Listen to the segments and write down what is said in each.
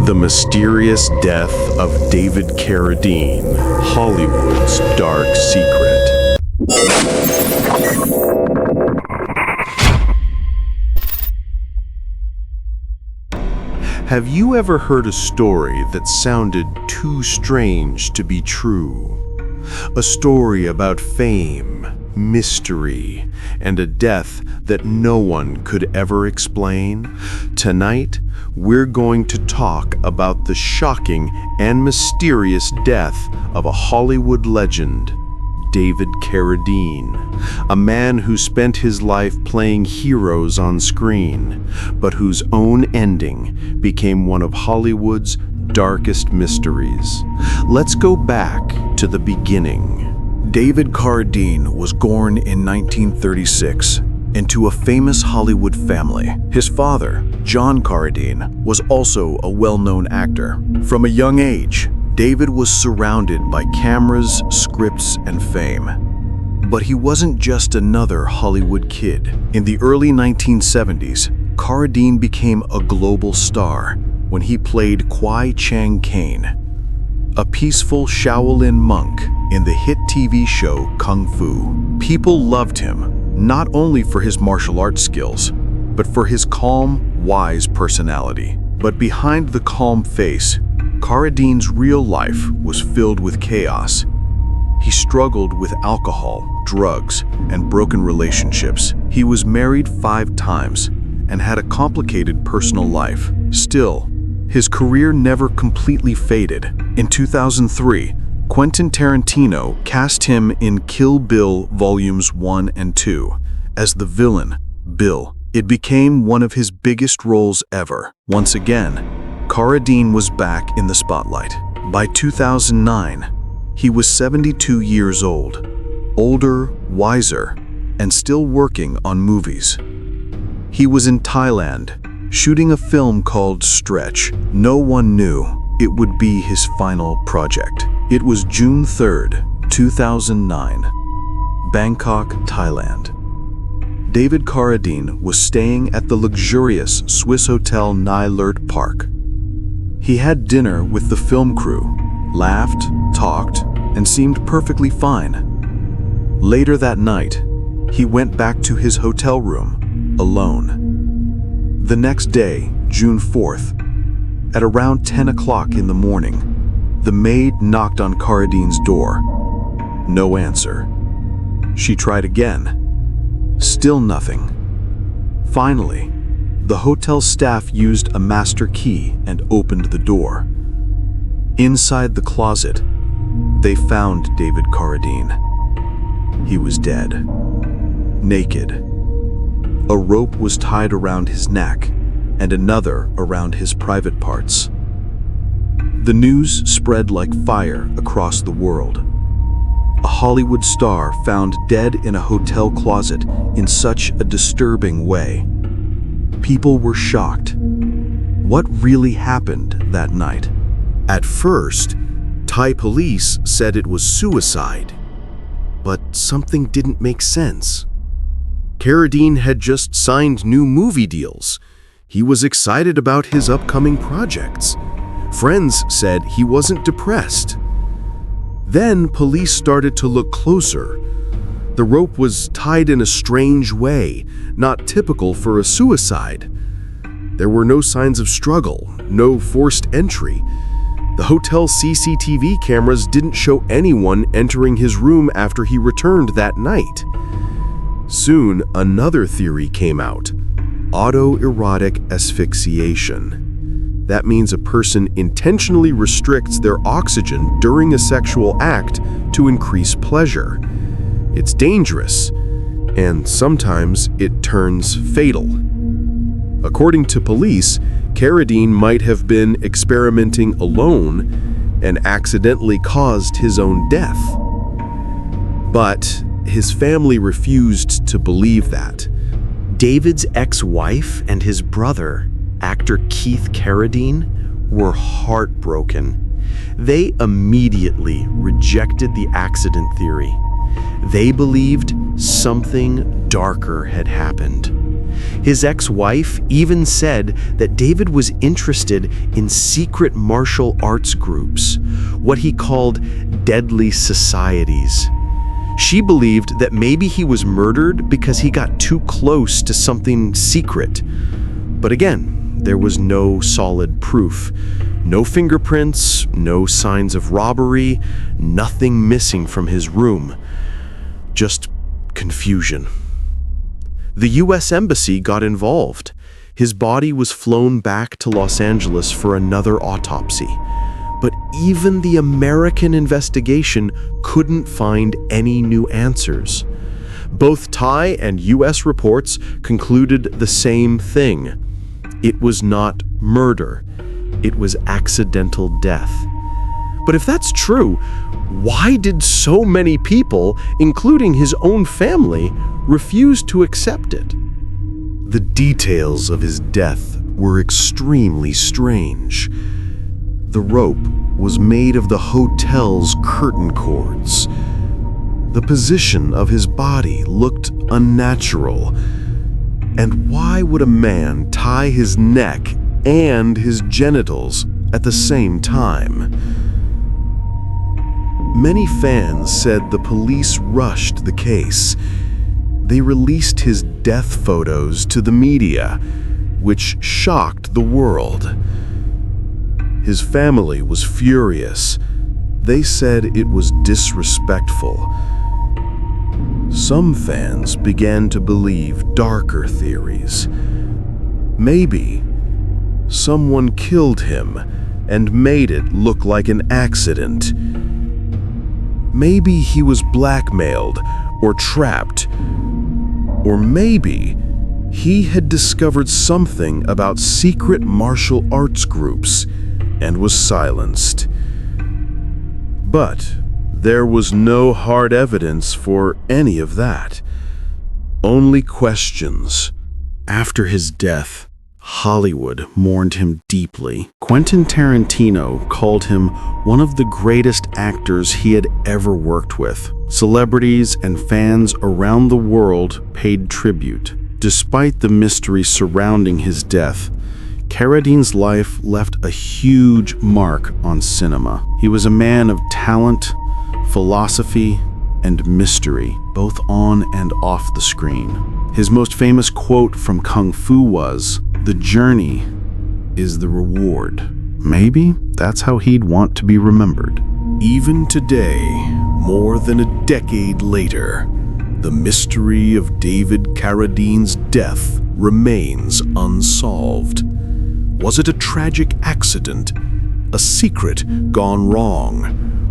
The mysterious death of David Carradine, Hollywood's dark secret. Have you ever heard a story that sounded too strange to be true? A story about fame, mystery, and a death that no one could ever explain? Tonight, we're going to talk about the shocking and mysterious death of a Hollywood legend, David Carradine, a man who spent his life playing heroes on screen, but whose own ending became one of Hollywood's darkest mysteries. Let's go back to the beginning. David Carradine was born in 1936 into a famous Hollywood family. His father, John Carradine, was also a well-known actor. From a young age, David was surrounded by cameras, scripts, and fame. But he wasn't just another Hollywood kid. In the early 1970s, Carradine became a global star when he played Kwai Chang Caine, a peaceful Shaolin monk in the hit TV show Kung Fu. People loved him, not only for his martial arts skills, but for his calm, wise personality. But behind the calm face, Carradine's real life was filled with chaos. He struggled with alcohol, drugs, and broken relationships. He was married 5 times and had a complicated personal life. Still, his career never completely faded. In 2003, Quentin Tarantino cast him in Kill Bill Volumes 1 and 2 as the villain, Bill. It became one of his biggest roles ever. Once again, Carradine was back in the spotlight. By 2009, he was 72 years old, older, wiser, and still working on movies. He was in Thailand, shooting a film called Stretch. No one knew it would be his final project. It was June 3rd, 2009, Bangkok, Thailand. David Carradine was staying at the luxurious Swiss hotel Nai Lert Park. He had dinner with the film crew, laughed, talked, and seemed perfectly fine. Later that night, he went back to his hotel room, alone. The next day, June 4th, at around 10 o'clock in the morning, the maid knocked on Carradine's door. No answer. She tried again. Still nothing. Finally, the hotel staff used a master key and opened the door. Inside the closet, they found David Carradine. He was dead. Naked. A rope was tied around his neck and another around his private parts. The news spread like fire across the world. A Hollywood star found dead in a hotel closet in such a disturbing way. People were shocked. What really happened that night? At first, Thai police said it was suicide, but something didn't make sense. Carradine had just signed new movie deals. He was excited about his upcoming projects. Friends said he wasn't depressed. Then police started to look closer. The rope was tied in a strange way, not typical for a suicide. There were no signs of struggle, no forced entry. The hotel CCTV cameras didn't show anyone entering his room after he returned that night. Soon, another theory came out: autoerotic asphyxiation. That means a person intentionally restricts their oxygen during a sexual act to increase pleasure. It's dangerous, and sometimes it turns fatal. According to police, Carradine might have been experimenting alone and accidentally caused his own death. But his family refused to believe that. David's ex-wife and his brother, actor Keith Carradine, were heartbroken. They immediately rejected the accident theory. They believed something darker had happened. His ex-wife even said that David was interested in secret martial arts groups, what he called deadly societies. She believed that maybe he was murdered because he got too close to something secret. But again, there was no solid proof. No fingerprints, no signs of robbery, nothing missing from his room. Just confusion. The U.S. Embassy got involved. His body was flown back to Los Angeles for another autopsy. But even the American investigation couldn't find any new answers. Both Thai and U.S. reports concluded the same thing. It was not murder. It was accidental death. But if that's true, why did so many people, including his own family, refuse to accept it? The details of his death were extremely strange. The rope was made of the hotel's curtain cords. The position of his body looked unnatural. And why would a man tie his neck and his genitals at the same time? Many fans said the police rushed the case. They released his death photos to the media, which shocked the world. His family was furious. They said it was disrespectful. Some fans began to believe darker theories. Maybe someone killed him and made it look like an accident. Maybe he was blackmailed or trapped. Or maybe he had discovered something about secret martial arts groups and was silenced. But there was no hard evidence for any of that. Only questions. After his death, Hollywood mourned him deeply. Quentin Tarantino called him one of the greatest actors he had ever worked with. Celebrities and fans around the world paid tribute. Despite the mystery surrounding his death, Carradine's life left a huge mark on cinema. He was a man of talent, philosophy, and mystery, both on and off the screen. His most famous quote from Kung Fu was, "The journey is the reward." Maybe that's how he'd want to be remembered. Even today, more than a decade later, the mystery of David Carradine's death remains unsolved. Was it a tragic accident, a secret gone wrong,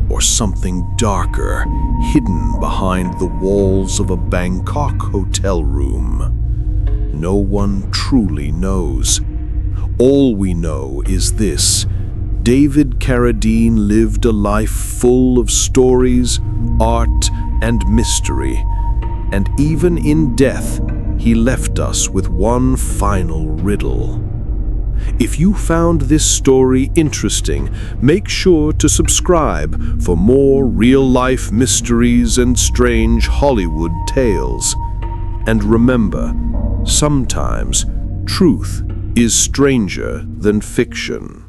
or something darker hidden behind the walls of a Bangkok hotel room? No one truly knows. All we know is this: David Carradine lived a life full of stories, art, and mystery. And even in death, he left us with one final riddle. If you found this story interesting, make sure to subscribe for more real-life mysteries and strange Hollywood tales. And remember, sometimes truth is stranger than fiction.